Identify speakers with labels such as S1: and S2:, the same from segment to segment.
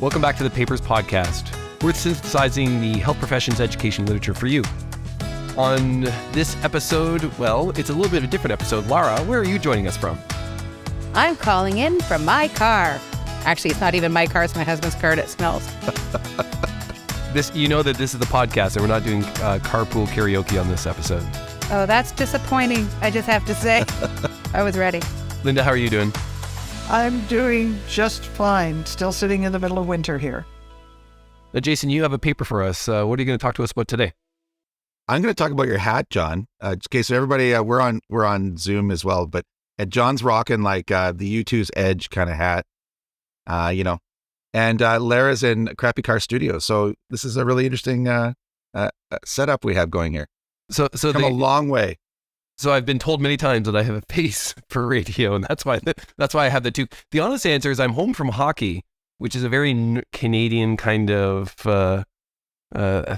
S1: Welcome back to the Papers Podcast. We're synthesizing the health professions education literature for you. On this episode, well, it's a little bit of a different episode. Lara, where are you joining us from?
S2: I'm calling in from my car. Actually, it's not even my car, it's my husband's car, and it smells.
S1: You know that this is the podcast and we're not doing carpool karaoke on this episode.
S2: Oh, that's disappointing, I just have to say. I was ready.
S1: Linda, how are you doing?
S3: I'm doing just fine. Still sitting in the middle of winter here.
S1: Now, Jason, you have a paper for us. What are you going to talk to us about today?
S4: I'm going to talk about your hat, John. Okay, so everybody, we're on Zoom as well, but John's rocking like the U2's Edge kind of hat, and Lara's in Crappy Car Studio. So this is a really interesting setup we have going here.
S1: So
S4: come a long way.
S1: So I've been told many times that I have a face for radio, and that's why I have the two. The honest answer is I'm home from hockey, which is a very Canadian kind of a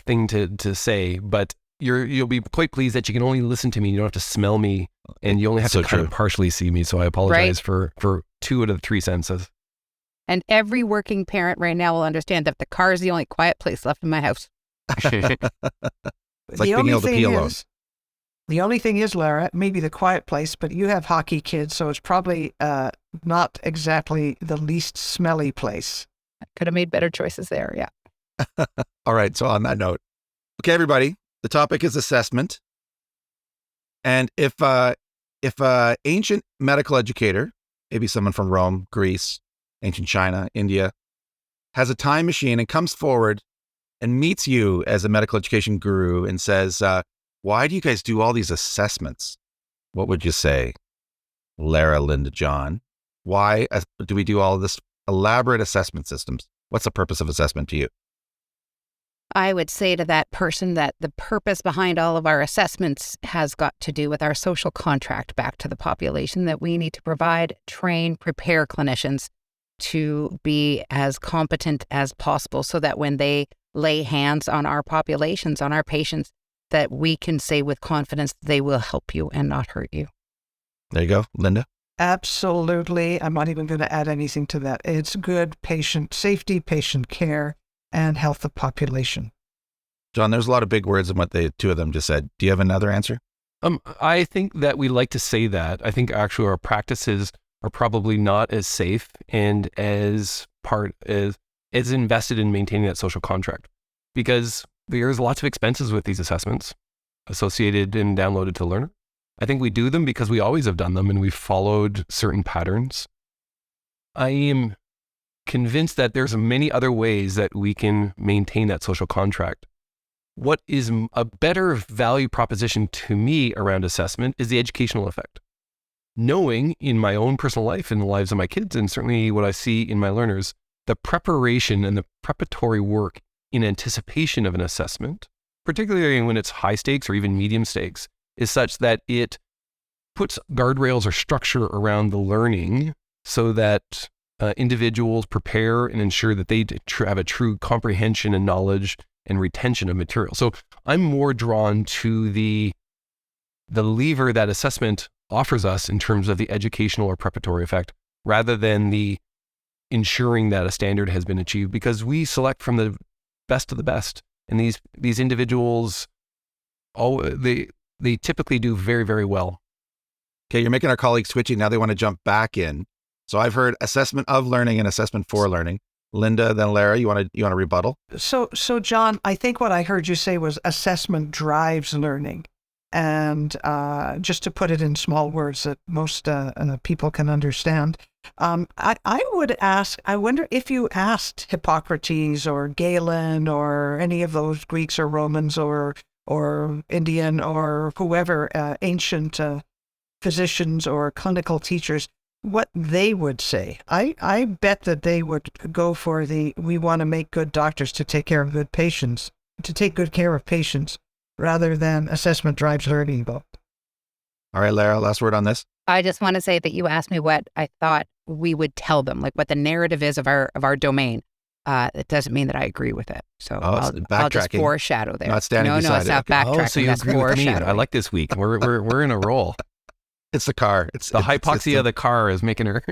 S1: thing to say. But you'll be quite pleased that you can only listen to me. You don't have to smell me, and you only have to kind of partially see me. So I apologize for 2 out of the 3 senses.
S2: And every working parent right now will understand that the car is the only quiet place left in my house.
S4: It's like being able to pee alone.
S3: The only thing is, Lara, maybe the quiet place, but you have hockey kids, so it's probably not exactly the least smelly place.
S2: Could have made better choices there, yeah.
S4: All right, so on that note, okay, everybody, the topic is assessment. And if ancient medical educator, maybe someone from Rome, Greece, ancient China, India, has a time machine and comes forward and meets you as a medical education guru and says, why do you guys do all these assessments? What would you say? Lara, Linda, John, why do we do all of this elaborate assessment systems? What's the purpose of assessment to you?
S2: I would say to that person that the purpose behind all of our assessments has got to do with our social contract back to the population, that we need to provide, train, prepare clinicians to be as competent as possible so that when they lay hands on our populations, on our patients, that we can say with confidence they will help you and not hurt you.
S4: There you go. Linda?
S3: Absolutely. I'm not even going to add anything to that. It's good patient safety, patient care, and health of population.
S4: John, there's a lot of big words in what the two of them just said. Do you have another answer?
S1: I think that we like to say that. I think actually our practices are probably not as safe and as invested in maintaining that social contract, because there's lots of expenses with these assessments associated and downloaded to Learner. I think we do them because we always have done them and we've followed certain patterns. I am convinced that there's many other ways that we can maintain that social contract. What is a better value proposition to me around assessment is the educational effect. Knowing in my own personal life and the lives of my kids, and certainly what I see in my learners, the preparation and the preparatory work in anticipation of an assessment, particularly when it's high stakes or even medium stakes, is such that it puts guardrails or structure around the learning so that individuals prepare and ensure that they have a true comprehension and knowledge and retention of material. So I'm more drawn to the lever that assessment offers us in terms of the educational or preparatory effect, rather than the ensuring that a standard has been achieved, because we select from the best of the best. And these individuals, they typically do very, very well.
S4: Okay, you're making our colleagues twitchy. Now they want to jump back in. So I've heard assessment of learning and assessment for learning. Linda, then Lara, you want to rebuttal?
S3: So John, I think what I heard you say was assessment drives learning. And just to put it in small words that most people can understand, I would ask, I wonder if you asked Hippocrates or Galen or any of those Greeks or Romans or Indian or whoever, ancient physicians or clinical teachers, what they would say. I bet that they would go for we want to make good doctors to take care of good patients, to take good care of patients, rather than assessment drives learning. All
S4: right, Lara, last word on this.
S2: I just want to say that you asked me what I thought we would tell them, like what the narrative is of our domain. It doesn't mean that I agree with it. So I'll just foreshadow there.
S4: Not standing beside
S2: it's not
S4: it. Okay.
S2: backtracking.
S1: So you
S2: that's
S1: agree with me.
S2: foreshadowing.
S1: I like this week. We're in a roll.
S4: It's the car.
S1: It's the hypoxia of the car is making her.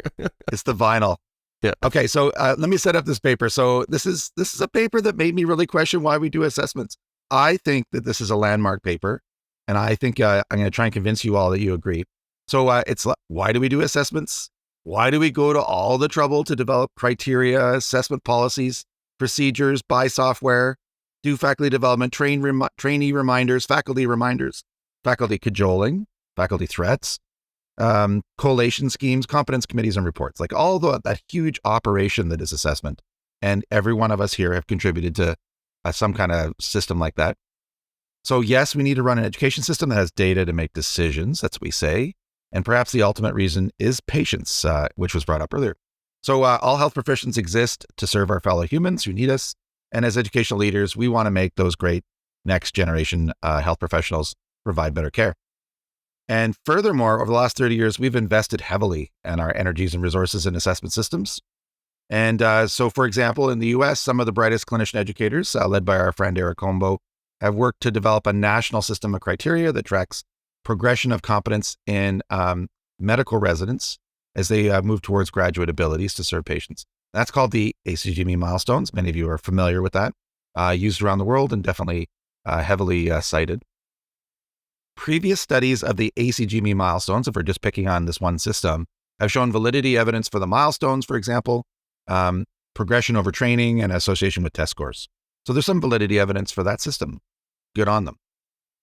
S4: It's the vinyl.
S1: Yeah.
S4: Okay, so let me set up this paper. So this is a paper that made me really question why we do assessments. I think that this is a landmark paper, and I think I'm going to try and convince you all that you agree. So it's why do we do assessments? Why do we go to all the trouble to develop criteria, assessment policies, procedures, buy software, do faculty development, trainee reminders, faculty cajoling, faculty threats, collation schemes, competence committees, and reports, like all that huge operation that is assessment. And every one of us here have contributed to some kind of system like that. So yes, we need to run an education system that has data to make decisions. That's what we say. And perhaps the ultimate reason is patience, which was brought up earlier. So all health professions exist to serve our fellow humans who need us. And as educational leaders, we want to make those great next generation health professionals provide better care. And furthermore, over the last 30 years, we've invested heavily in our energies and resources in assessment systems. And so, for example, in the US, some of the brightest clinician educators, led by our friend Eric Combo, have worked to develop a national system of criteria that tracks progression of competence in medical residents as they move towards graduate abilities to serve patients. That's called the ACGME milestones. Many of you are familiar with that, used around the world and definitely heavily cited. Previous studies of the ACGME milestones, if we're just picking on this one system, have shown validity evidence for the milestones, for example, progression over training and association with test scores. So there's some validity evidence for that system. Good on them.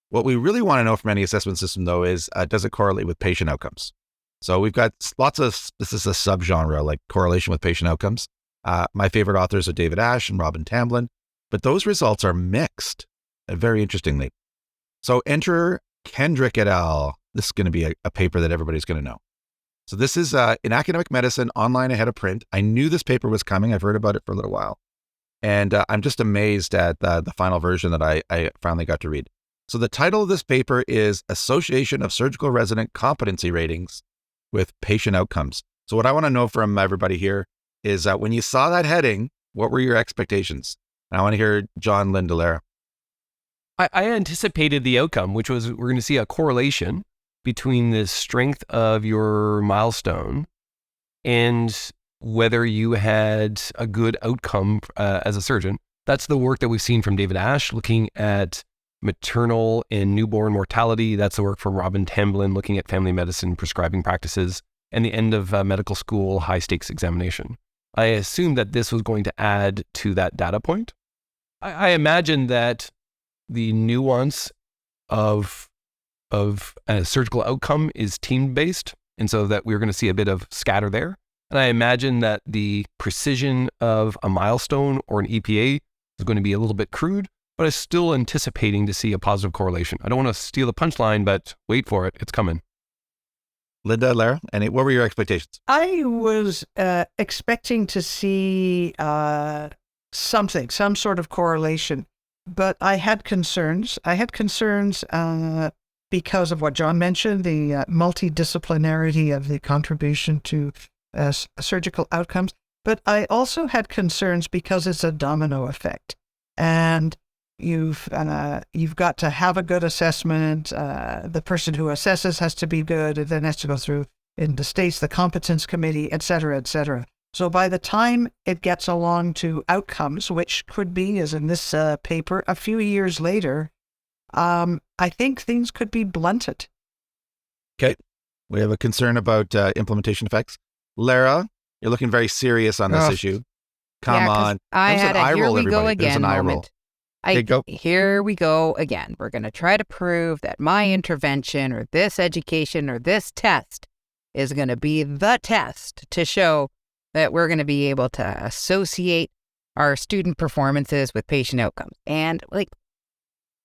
S4: What we really want to know from any assessment system, though, is does it correlate with patient outcomes? So we've got this is a subgenre, like correlation with patient outcomes. My favorite authors are David Ash and Robin Tamblyn, but those results are mixed, very interestingly. So enter Kendrick et al. This is going to be a paper that everybody's going to know. So this is in academic medicine, online ahead of print. I knew this paper was coming. I've heard about it for a little while. And I'm just amazed at the final version that I finally got to read. So the title of this paper is Association of Surgical Resident Competency Ratings with Patient Outcomes. So what I want to know from everybody here is when you saw that heading, what were your expectations? And I want to hear John, Linda, Lara.
S1: I anticipated the outcome, which was we're going to see a correlation between the strength of your milestone and whether you had a good outcome as a surgeon. That's the work that we've seen from David Ash looking at maternal and newborn mortality. That's the work from Robin Tamblyn looking at family medicine prescribing practices and the end of medical school high stakes examination. I assumed that this was going to add to that data point. I imagine that the nuance of a surgical outcome is team-based, and so that we're going to see a bit of scatter there. And I imagine that the precision of a milestone or an EPA is going to be a little bit crude, but I'm still anticipating to see a positive correlation. I don't want to steal the punchline, but wait for it. It's coming.
S4: Linda, Lara, and what were your expectations?
S3: I was expecting to see some sort of correlation, but I had concerns. Because of what John mentioned, the multidisciplinarity of the contribution to surgical outcomes. But I also had concerns because it's a domino effect. And you've got to have a good assessment. The person who assesses has to be good. It then has to go through, in the States, the competence committee, et cetera, et cetera. So by the time it gets along to outcomes, which could be, as in this paper, a few years later, I think things could be blunted.
S4: Okay. We have a concern about implementation effects. Lara, you're looking very serious on this issue. Come on.
S2: I had a here we go again
S4: moment.
S2: Here we go again. We're going to try to prove that my intervention or this education or this test is going to be the test to show that we're going to be able to associate our student performances with patient outcomes. And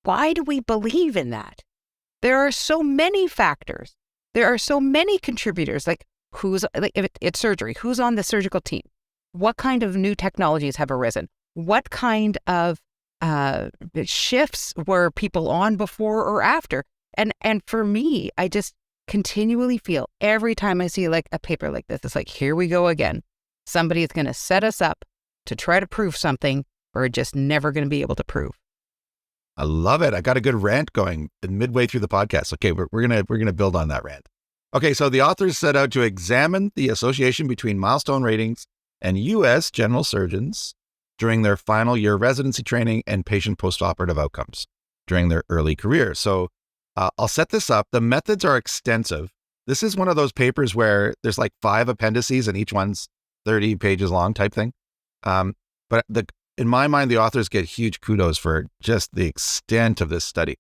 S2: why do we believe in that? There are so many factors. There are so many contributors. If it's surgery, who's on the surgical team? What kind of new technologies have arisen? What kind of shifts were people on before or after? And for me, I just continually feel every time I see a paper like this, it's here we go again. Somebody is going to set us up to try to prove something we're just never going to be able to prove.
S4: I love it. I got a good rant going midway through the podcast. Okay, we're gonna build on that rant. Okay, so the authors set out to examine the association between milestone ratings and U.S. general surgeons during their final year residency training and patient postoperative outcomes during their early career. So I'll set this up. The methods are extensive. This is one of those papers where there's like 5 appendices and each one's 30 pages long type thing. But in my mind, the authors get huge kudos for just the extent of this study.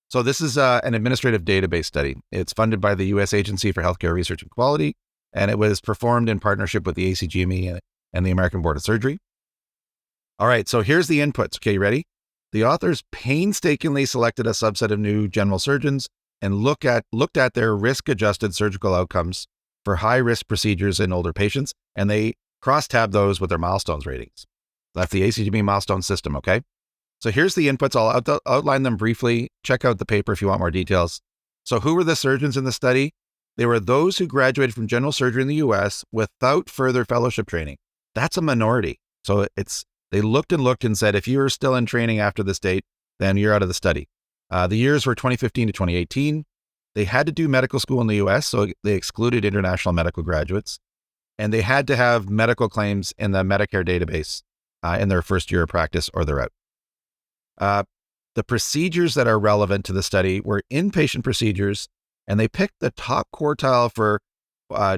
S4: So this is an administrative database study. It's funded by the U.S. Agency for Healthcare Research and Quality, and it was performed in partnership with the ACGME and the American Board of Surgery. All right, so here's the inputs. Okay, you ready? The authors painstakingly selected a subset of new general surgeons and looked at their risk-adjusted surgical outcomes for high-risk procedures in older patients, and they cross-tabbed those with their milestones ratings. That's the ACGME milestone system, okay? So here's the inputs. I'll outline them briefly. Check out the paper if you want more details. So who were the surgeons in the study? They were those who graduated from general surgery in the U.S. without further fellowship training. That's a minority. So they looked and said, if you are still in training after this date, then you're out of the study. The years were 2015 to 2018. They had to do medical school in the U.S., so they excluded international medical graduates. And they had to have medical claims in the Medicare database in their first year of practice or they're out. The procedures that are relevant to the study were inpatient procedures, and they picked the top quartile for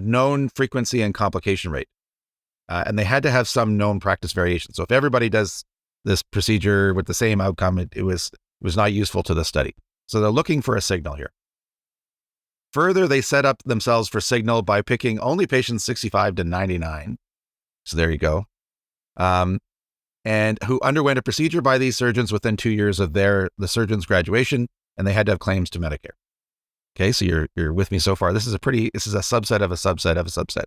S4: known frequency and complication rate. And they had to have some known practice variation. So if everybody does this procedure with the same outcome, it was not useful to the study. So they're looking for a signal here. Further, they set up themselves for signal by picking only patients 65 to 99. So there you go. And who underwent a procedure by these surgeons within 2 years of the surgeon's graduation, and they had to have claims to Medicare. Okay, so you're with me so far. This is a subset of a subset of a subset.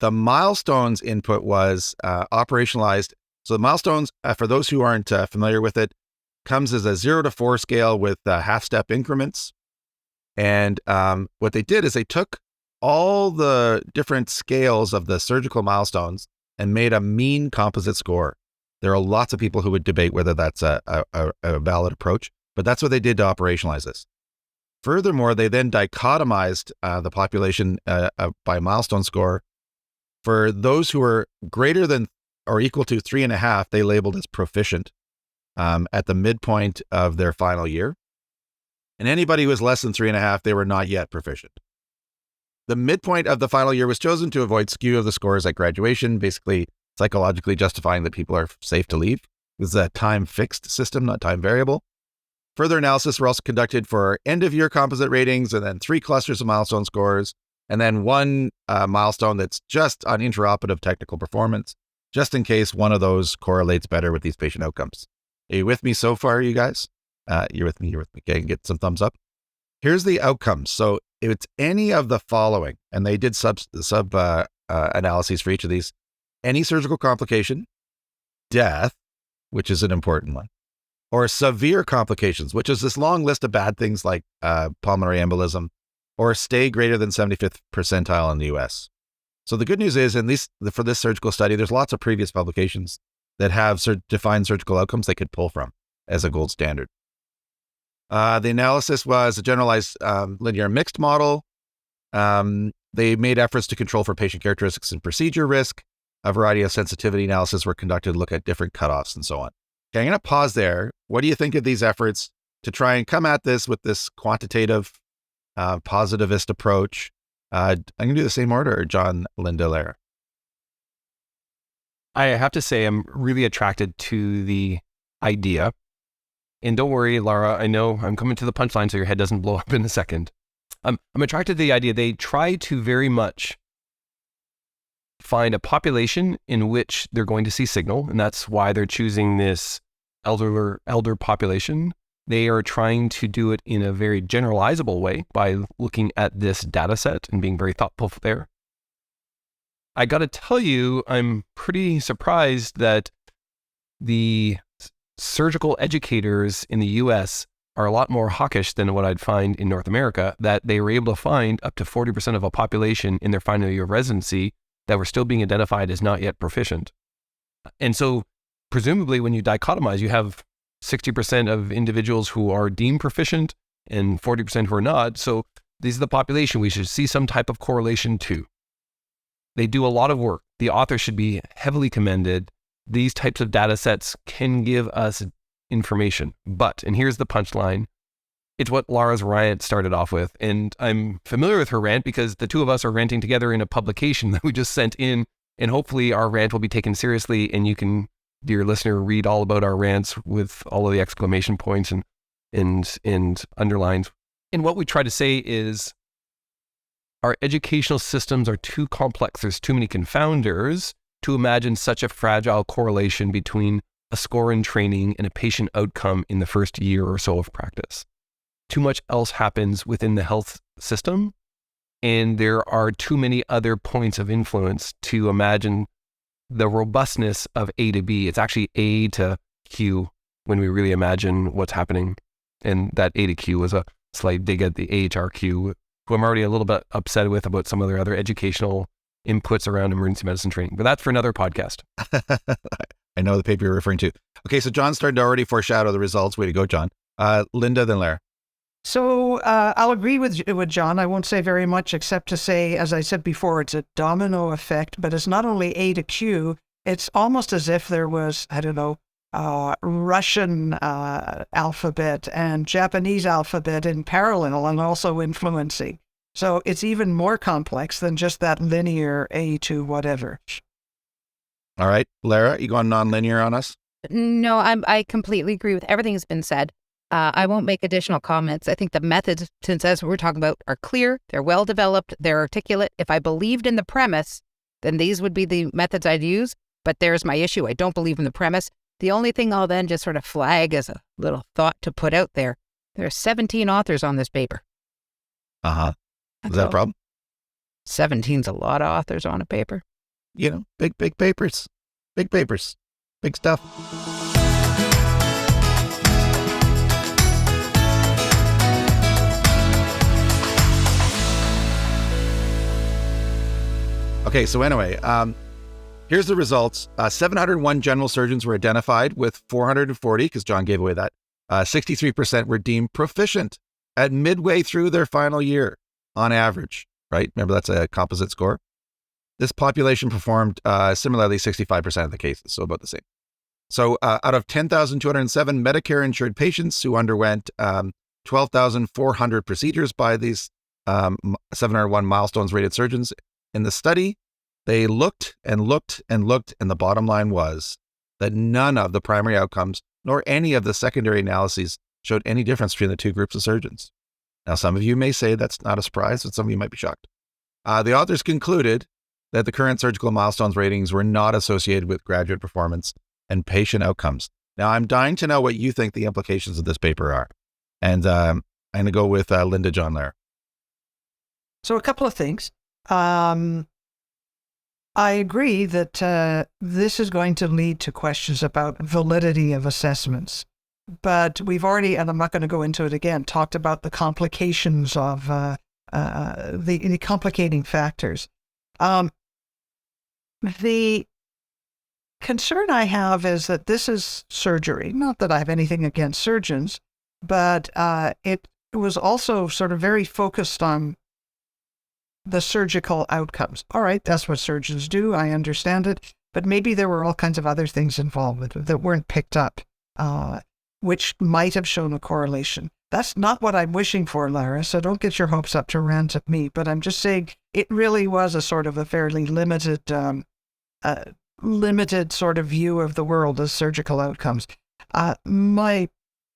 S4: The milestones input was operationalized. So the milestones, for those who aren't familiar with it, comes as a 0 to 4 scale with half-step increments. And what they did is they took all the different scales of the surgical milestones and made a mean composite score. There are lots of people who would debate whether that's a valid approach, but that's what they did to operationalize this. Furthermore, they then dichotomized the population by milestone score. For those who are greater than or equal to 3.5, they labeled as proficient at the midpoint of their final year. And anybody who was less than 3.5, they were not yet proficient. The midpoint of the final year was chosen to avoid skew of the scores at graduation, basically psychologically justifying that people are safe to leave. This is a time-fixed system, not time variable. Further analysis were also conducted for end-of-year composite ratings, and then 3 clusters of milestone scores, and then 1 milestone that's just on intraoperative technical performance, just in case one of those correlates better with these patient outcomes. Are you with me so far, you guys? You're with me. Okay, get some thumbs up. Here's the outcomes. So if it's any of the following, and they did sub analyses for each of these: any surgical complication, death, which is an important one, or severe complications, which is this long list of bad things like pulmonary embolism, or stay greater than 75th percentile in the US. So the good news is, for this surgical study, there's lots of previous publications that have defined surgical outcomes they could pull from as a gold standard. The analysis was a generalized linear mixed model. They made efforts to control for patient characteristics and procedure risk. A variety of sensitivity analysis were conducted to look at different cutoffs and so on. Okay, I'm going to pause there. What do you think of these efforts to try and come at this with this quantitative, positivist approach? I'm going to do the same order, John, Linda, Lara.
S1: I have to say I'm really attracted to the idea. And don't worry, Lara, I know I'm coming to the punchline so your head doesn't blow up in a second. I'm attracted to the idea. They try to very much find a population in which they're going to see signal, and that's why they're choosing this elder population. They are trying to do it in a very generalizable way by looking at this data set and being very thoughtful there. I got to tell you, I'm pretty surprised that the surgical educators in the US are a lot more hawkish than what I'd find in North America, that they were able to find up to 40% of a population in their final year of residency that were still being identified as not yet proficient. And so presumably when you dichotomize, you have 60% of individuals who are deemed proficient and 40% who are not. So these are the population we should see some type of correlation to. They do a lot of work. The author should be heavily commended. These types of data sets can give us information. But, and here's the punchline, it's what Lara's rant started off with. And I'm familiar with her rant because the two of us are ranting together in a publication that we just sent in. And hopefully our rant will be taken seriously. And you can, dear listener, read all about our rants with all of the exclamation points and underlines. And what we try to say is our educational systems are too complex. There's too many confounders to imagine such a fragile correlation between a score in training and a patient outcome in the first year or so of practice. Too much else happens within the health system, and there are too many other points of influence to imagine the robustness of A to B. It's actually A to Q when we really imagine what's happening. And that A to Q was a slight dig at the AHRQ, who I'm already a little bit upset with about some of their other educational inputs around emergency medicine training. But that's for another podcast.
S4: I know the paper you're referring to. Okay, so John started to already foreshadow the results. Way to go, John. Linda, then Lara.
S3: So I'll agree with John. I won't say very much except to say, as I said before, it's a domino effect, but it's not only A to Q, it's almost as if there was, I don't know, Russian alphabet and Japanese alphabet in parallel and also influencing. So it's even more complex than just that linear A to whatever.
S4: All right, Lara, you going non-linear on us?
S2: No, I completely agree with everything that's been said. I won't make additional comments. I think the methods, since as we're talking about, are clear, they're well developed, they're articulate. If I believed in the premise, then these would be the methods I'd use. But there's my issue. I don't believe in the premise. The only thing I'll then just sort of flag as a little thought to put out there, there are 17 authors on this paper.
S4: Uh-huh. Is that a problem?
S2: 17's a lot of authors on a paper.
S4: You know, big papers. Big papers. Big stuff. Okay, so anyway, here's the results. 701 general surgeons were identified with 440, because John gave away that. 63% were deemed proficient at midway through their final year on average, right? Remember, that's a composite score. This population performed similarly 65% of the cases, so about the same. So out of 10,207 Medicare-insured patients who underwent 12,400 procedures by these 701 milestones rated surgeons in the study, they looked and looked and looked, and the bottom line was that none of the primary outcomes nor any of the secondary analyses showed any difference between the two groups of surgeons. Now, some of you may say that's not a surprise, but some of you might be shocked. The authors concluded that the current surgical milestones ratings were not associated with graduate performance and patient outcomes. Now, I'm dying to know what you think the implications of this paper are. And I'm going to go with Linda, John, Lara.
S3: So a couple of things. I agree that this is going to lead to questions about validity of assessments. But we've already, and I'm not going to go into it again, talked about the complications of the complicating factors. The concern I have is that this is surgery. Not that I have anything against surgeons, but it was also sort of very focused on the surgical outcomes. All right, that's what surgeons do. I understand it. But maybe there were all kinds of other things involved with it that weren't picked up, which might have shown a correlation. That's not what I'm wishing for, Lara, so don't get your hopes up to rant at me. But I'm just saying it really was a sort of a fairly limited sort of view of the world as surgical outcomes. My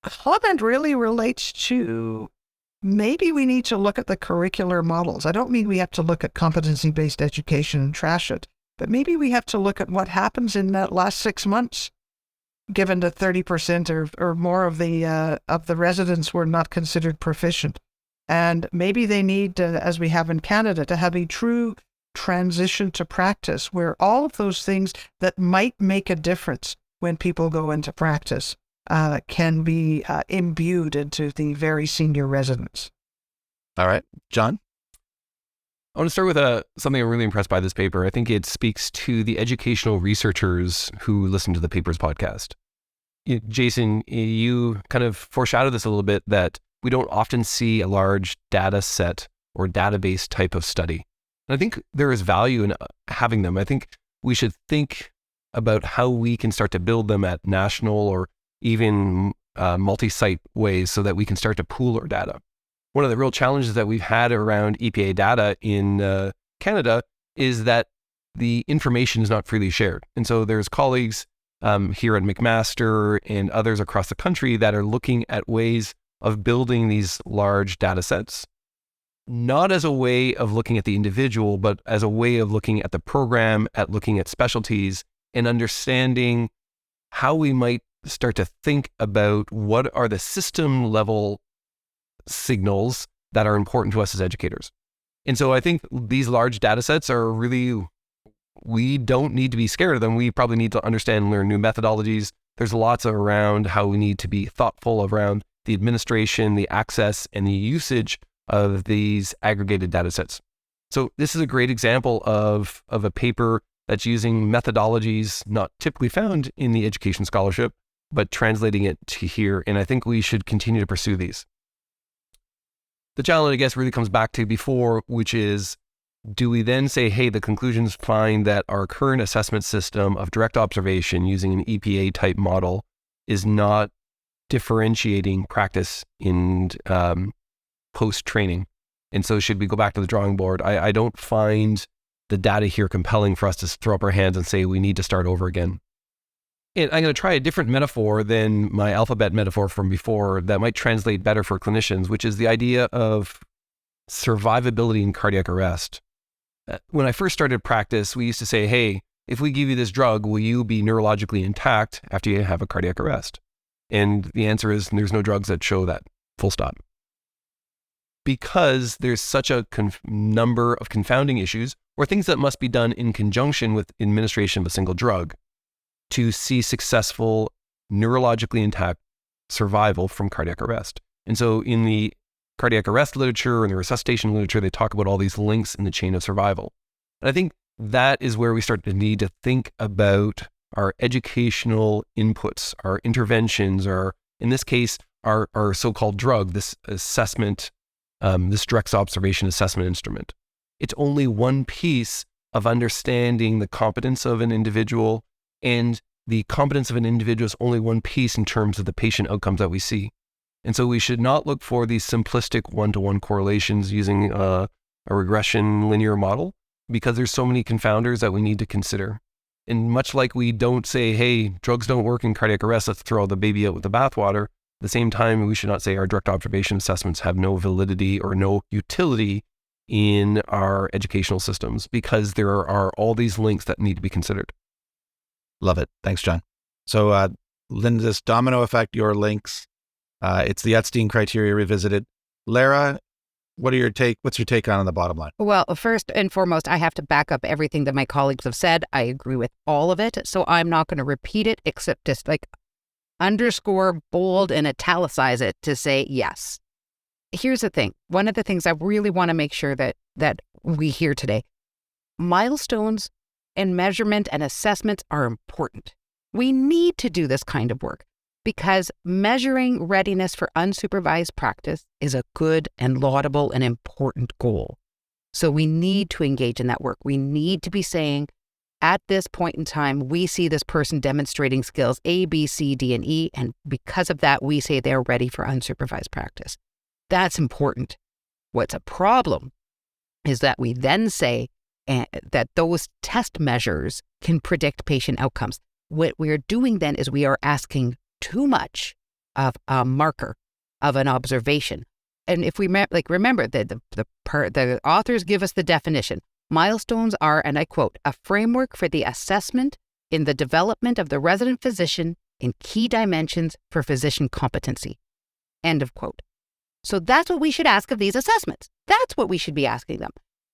S3: comment really relates to maybe we need to look at the curricular models. I don't mean we have to look at competency-based education and trash it, but maybe we have to look at what happens in that last 6 months, given that 30% or more of the residents were not considered proficient. And maybe they need, as we have in Canada, to have a true transition to practice where all of those things that might make a difference when people go into practice can be imbued into the very senior residents.
S4: All right, John?
S1: I want to start with something I'm really impressed by this paper. I think it speaks to the educational researchers who listen to the paper's podcast. Jason, you kind of foreshadowed this a little bit, that we don't often see a large data set or database type of study. And I think there is value in having them. I think we should think about how we can start to build them at national or even multi-site ways so that we can start to pool our data. One of the real challenges that we've had around EPA data in Canada is that the information is not freely shared. And so there's colleagues here at McMaster and others across the country that are looking at ways of building these large data sets, not as a way of looking at the individual, but as a way of looking at the program, at looking at specialties and understanding how we might start to think about what are the system level signals that are important to us as educators. And so I think these large data sets are really, we don't need to be scared of them. We probably need to understand and learn new methodologies. There's lots around how we need to be thoughtful around the administration, the access, and the usage of these aggregated data sets. So this is a great example of a paper that's using methodologies not typically found in the education scholarship, but translating it to here. And I think we should continue to pursue these. The challenge, I guess, really comes back to before, which is, do we then say, hey, the conclusions find that our current assessment system of direct observation using an EPA type model is not differentiating practice in post-training. And so should we go back to the drawing board? I don't find the data here compelling for us to throw up our hands and say we need to start over again. And I'm going to try a different metaphor than my alphabet metaphor from before that might translate better for clinicians, which is the idea of survivability in cardiac arrest. When I first started practice, we used to say, hey, if we give you this drug, will you be neurologically intact after you have a cardiac arrest? And the answer is there's no drugs that show that, full stop. Because there's such a number of confounding issues or things that must be done in conjunction with administration of a single drug to see successful neurologically intact survival from cardiac arrest. And so in the cardiac arrest literature and the resuscitation literature, they talk about all these links in the chain of survival. And I think that is where we start to need to think about our educational inputs, our interventions, or in this case, our so-called drug, this assessment, this direct observation assessment instrument. It's only one piece of understanding the competence of an individual, and the competence of an individual is only one piece in terms of the patient outcomes that we see. And so we should not look for these simplistic one-to-one correlations using a regression linear model, because there's so many confounders that we need to consider. And much like we don't say, hey, drugs don't work in cardiac arrest, let's throw the baby out with the bathwater, at the same time, we should not say our direct observation assessments have no validity or no utility in our educational systems, because there are all these links that need to be considered.
S4: Love it. Thanks, John. So, Linda's domino effect, your links. It's the Epstein criteria revisited. Lara, what's your take on the bottom line?
S2: Well, first and foremost, I have to back up everything that my colleagues have said. I agree with all of it. So I'm not going to repeat it, except just underscore, bold, and italicize it to say yes. Here's the thing. One of the things I really want to make sure that we hear today, milestones and measurement and assessments are important. We need to do this kind of work because measuring readiness for unsupervised practice is a good and laudable and important goal. So we need to engage in that work. We need to be saying, at this point in time, we see this person demonstrating skills A, B, C, D, and E, and because of that, we say they're ready for unsupervised practice. That's important. What's a problem is that we then say that those test measures can predict patient outcomes. What we're doing then is we are asking too much of a marker, of an observation. And if we remember that the authors give us the definition. Milestones are, and I quote, a framework for the assessment in the development of the resident physician in key dimensions for physician competency. End of quote. So that's what we should ask of these assessments. That's what we should be asking them.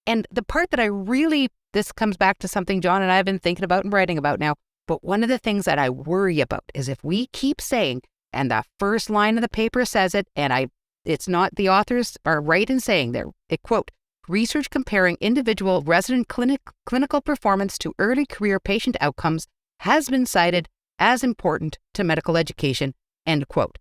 S2: And the part that this comes back to something John and I have been thinking about and writing about now, but one of the things that I worry about is if we keep saying, and the first line of the paper says it, and it's not, the authors are right in saying there, quote, research comparing individual resident clinical performance to early career patient outcomes has been cited as important to medical education, end quote.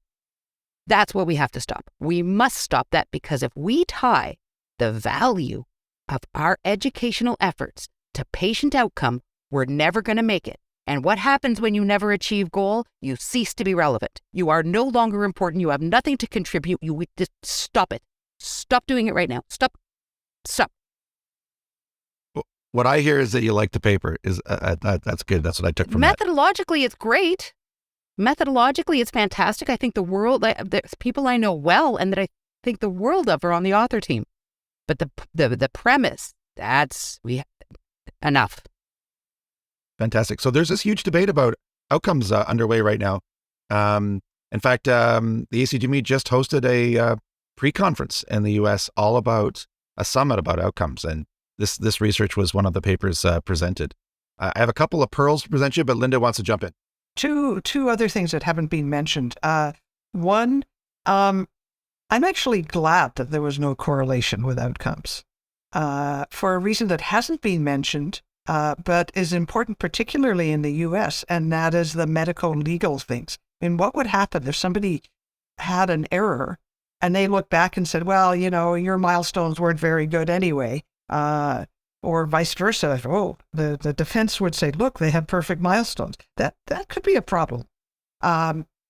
S2: That's what we have to stop. We must stop that, because if we tie the value of our educational efforts to patient outcome, we're never going to make it. And what happens when you never achieve goal? You cease to be relevant. You are no longer important. You have nothing to contribute. You just stop it. Stop doing it right now. Stop.
S4: What I hear is that you like the paper. That's good. That's what I took from that.
S2: Methodologically, it's great. Methodologically, it's fantastic. I think there's people I know well and that I think the world of are on the author team. But the premise, enough.
S4: Fantastic. So there's this huge debate about outcomes underway right now. In fact, the ACGME just hosted a pre-conference in the U.S. all about a summit about outcomes. And this research was one of the papers presented. I have a couple of pearls to present you, but Linda wants to jump in.
S3: Two other things that haven't been mentioned. One, I'm actually glad that there was no correlation with outcomes for a reason that hasn't been mentioned, but is important, particularly in the U.S., and that is the medical legal things. I mean, what would happen if somebody had an error and they look back and said, well, your milestones weren't very good anyway, or vice versa. Oh, the defense would say, look, they have perfect milestones. That could be a problem.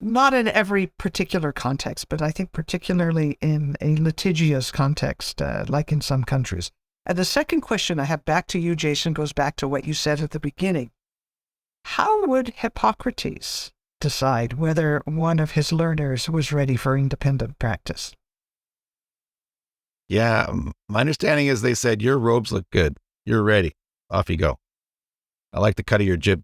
S3: Not in every particular context, but I think particularly in a litigious context, like in some countries. And the second question I have back to you, Jason, goes back to what you said at the beginning. How would Hippocrates decide whether one of his learners was ready for independent practice?
S4: Yeah, my understanding is they said, your robes look good. You're ready. Off you go. I like the cut of your jib.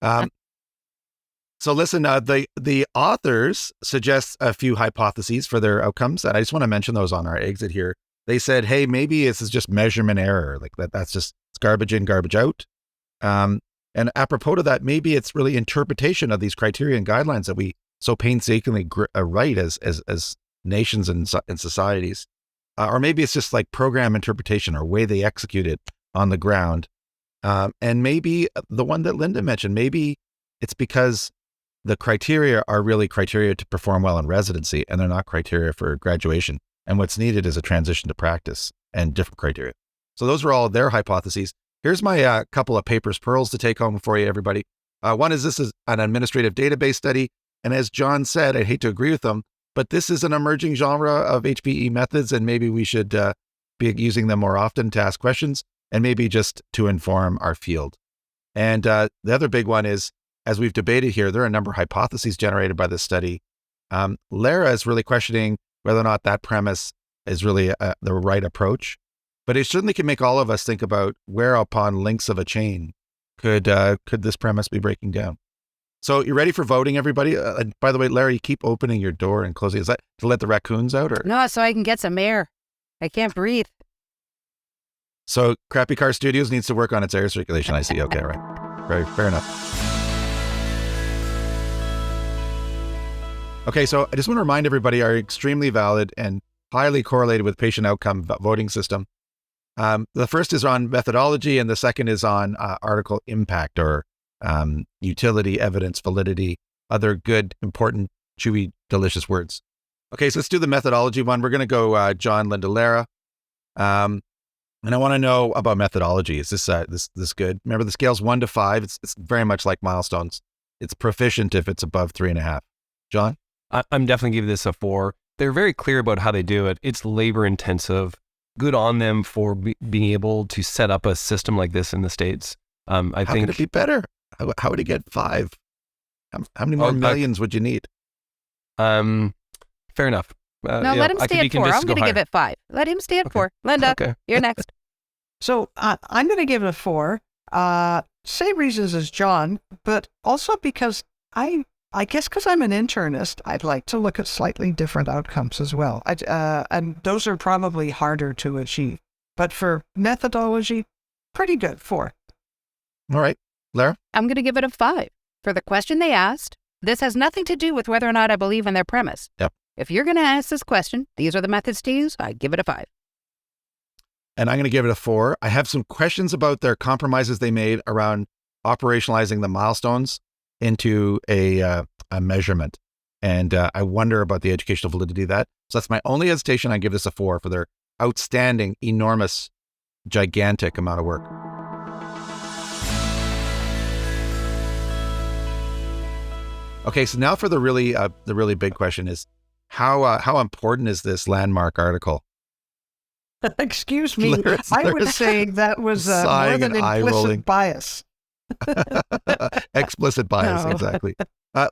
S4: So listen, the authors suggest a few hypotheses for their outcomes, and I just want to mention those on our exit here. They said, hey, maybe this is just measurement error, like that's just it's garbage in, garbage out. And apropos to that, maybe it's really interpretation of these criteria and guidelines that we so painstakingly write as nations and societies. Or maybe it's just like program interpretation or way they execute it on the ground. And maybe the one that Linda mentioned, maybe it's because the criteria are really criteria to perform well in residency and they're not criteria for graduation. And what's needed is a transition to practice and different criteria. So those are all their hypotheses. Here's my couple of papers pearls to take home for you, everybody. One is this is an administrative database study. And as John said, I hate to agree with him, but this is an emerging genre of HPE methods, and maybe we should be using them more often to ask questions and maybe just to inform our field. And the other big one is, as we've debated here, there are a number of hypotheses generated by this study. Lara is really questioning whether or not that premise is really the right approach, but it certainly can make all of us think about where upon links of a chain could this premise be breaking down. So you ready for voting, everybody? By the way, Lara, you keep opening your door and closing. Is that to let the raccoons out? Or
S2: no, so I can get some air. I can't breathe.
S4: So Crappy Car Studios needs to work on its air circulation. I see. Okay, right. Very fair enough. Okay, so I just want to remind everybody our extremely valid and highly correlated with patient outcome voting system. The first is on methodology, and the second is on article impact or utility, evidence, validity, other good, important, chewy, delicious words. Okay, so let's do the methodology one. We're going to go John, Linda, Lara. And I want to know about methodology. Is this good? Remember, the scale's 1 to 5. It's very much like milestones. It's proficient if it's above 3.5. John?
S1: I'm definitely giving this a 4. They're very clear about how they do it. It's labor intensive. Good on them for being able to set up a system like this in the States.
S4: How could it be better? How would it get 5? How many more millions would you need?
S1: Fair enough.
S2: No, let him stay at 4. I'm going to give it 5. Let him stay at 4. Linda, you're next.
S3: So I'm going to give it a 4. Same reasons as John, but also because I guess because I'm an internist, I'd like to look at slightly different outcomes as well. And those are probably harder to achieve. But for methodology, pretty good, 4.
S4: All right. Lara?
S2: I'm going to give it a 5. For the question they asked, this has nothing to do with whether or not I believe in their premise.
S4: Yep.
S2: If you're going to ask this question, these are the methods to use, I give it a 5.
S4: And I'm going to give it a 4. I have some questions about their compromises they made around operationalizing the milestones into a measurement. And I wonder about the educational validity of that. So that's my only hesitation. I give this a 4 for their outstanding, enormous gigantic amount of work. Okay, so now for the really big question is how important is this landmark article?
S3: Excuse me,
S4: Lara's
S3: I would say that was more
S4: sighing
S3: than
S4: and
S3: implicit
S4: eye-rolling.
S3: bias.
S4: Explicit bias,
S3: No.
S4: exactly.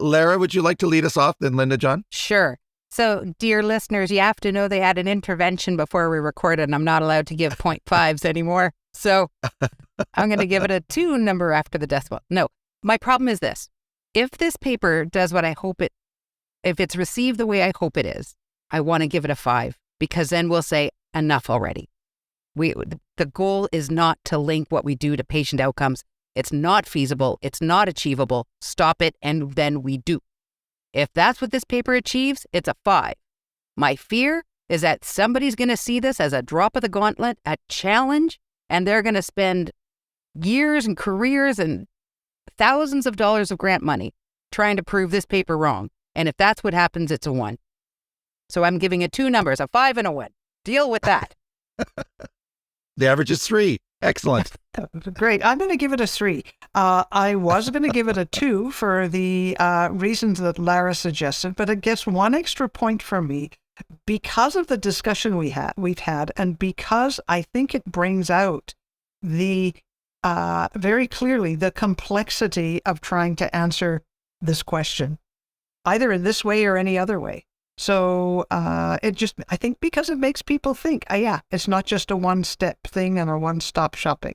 S4: Lara, would you like to lead us off then, Linda John?
S2: Sure. So, dear listeners, you have to know they had an intervention before we recorded, and I'm not allowed to give 0.5s anymore. So I'm going to give it a 2 number after the decimal. No, my problem is this. If this paper does what I hope it, if it's received the way I hope it is, I want to give it a 5, because then we'll say enough already. The goal is not to link what we do to patient outcomes. It's not feasible. It's not achievable. Stop it, and then we do. If that's what this paper achieves, it's a 5. My fear is that somebody's going to see this as a drop of the gauntlet, a challenge, and they're going to spend years and careers and thousands of dollars of grant money trying to prove this paper wrong. And if that's what happens, it's a 1. So I'm giving it 2 numbers, a 5 and a 1. Deal with that.
S4: The average is 3. Excellent.
S3: Great. I'm going to give it a 3. I was going to give it a 2 for the reasons that Lara suggested, but it gets 1 extra point from me because of the discussion we've had, and because I think it brings out the very clearly the complexity of trying to answer this question, either in this way or any other way. So I think because it makes people think, yeah, it's not just a one-step thing and a one-stop shopping.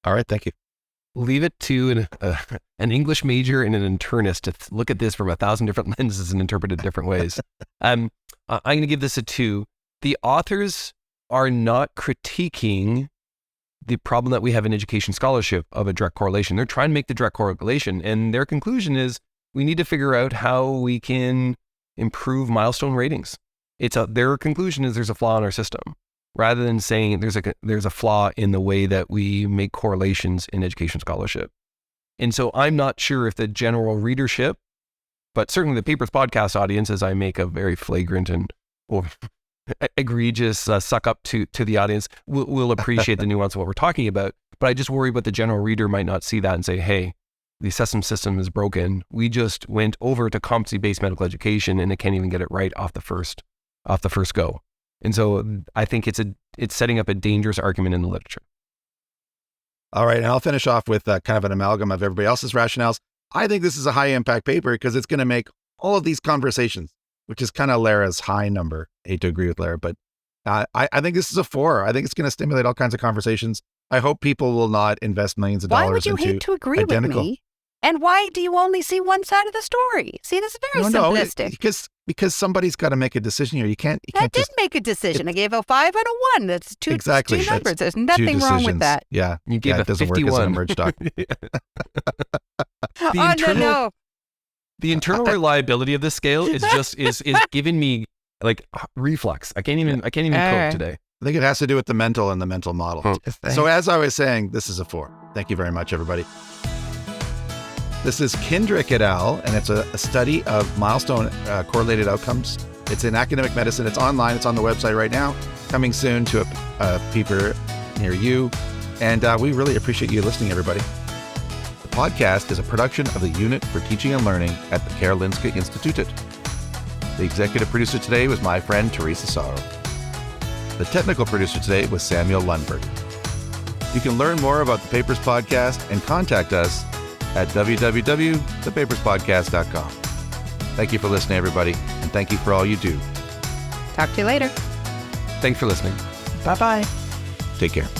S4: All right, thank you.
S1: Leave it to an English major and an internist to look at this from 1,000 different lenses and interpret it different ways. I'm going to give this a 2. The authors are not critiquing the problem that we have in education scholarship of a direct correlation. They're trying to make the direct correlation, and their conclusion is we need to figure out how we can improve milestone ratings. Their conclusion is there's a flaw in our system, rather than saying there's a flaw in the way that we make correlations in education scholarship. And so I'm not sure if the general readership, but certainly the Papers Podcast audience, as I make a very flagrant and egregious suck up to the audience, will appreciate the nuance of what we're talking about. But I just worry about the general reader might not see that and say, hey, the assessment system is broken. We just went over to competency-based medical education and it can't even get it right off the first go. And so I think it's setting up a dangerous argument in the literature.
S4: All right, and I'll finish off with kind of an amalgam of everybody else's rationales. I think this is a high impact paper because it's going to make all of these conversations, which is kind of Lara's high number. I hate to agree with Lara, but I think this is a 4. I think it's going to stimulate all kinds of conversations. I hope people will not invest millions of dollars
S2: Why would you hate to agree with me? And why do you only see one side of the story? See, this is very simplistic.
S4: Because somebody's got to make a decision here. You can't just
S2: make a decision. I gave a 5 and a 1. That's two numbers. There's nothing wrong with that.
S4: Yeah,
S1: you gave
S4: it doesn't
S1: 51.
S4: work as an emerge doc.
S2: No.
S1: The internal reliability of this scale is giving me like reflux. I can't even cope today.
S4: I think it has to do with the mental and the mental model. So as I was saying, this is a 4. Thank you very much, everybody. This is Kendrick et al., and it's a study of milestone correlated outcomes. It's in academic medicine. It's online. It's on the website right now. Coming soon to a paper near you. And we really appreciate you listening, everybody. The podcast is a production of the Unit for Teaching and Learning at the Karolinska Institutet. The executive producer today was my friend Teresa Sörö. The technical producer today was Samuel Lundberg. You can learn more about the Papers Podcast and contact us at www.thepaperspodcast.com. Thank you for listening, everybody, and thank you for all you do.
S2: Talk to you later.
S1: Thanks for listening.
S3: Bye-bye.
S4: Take care.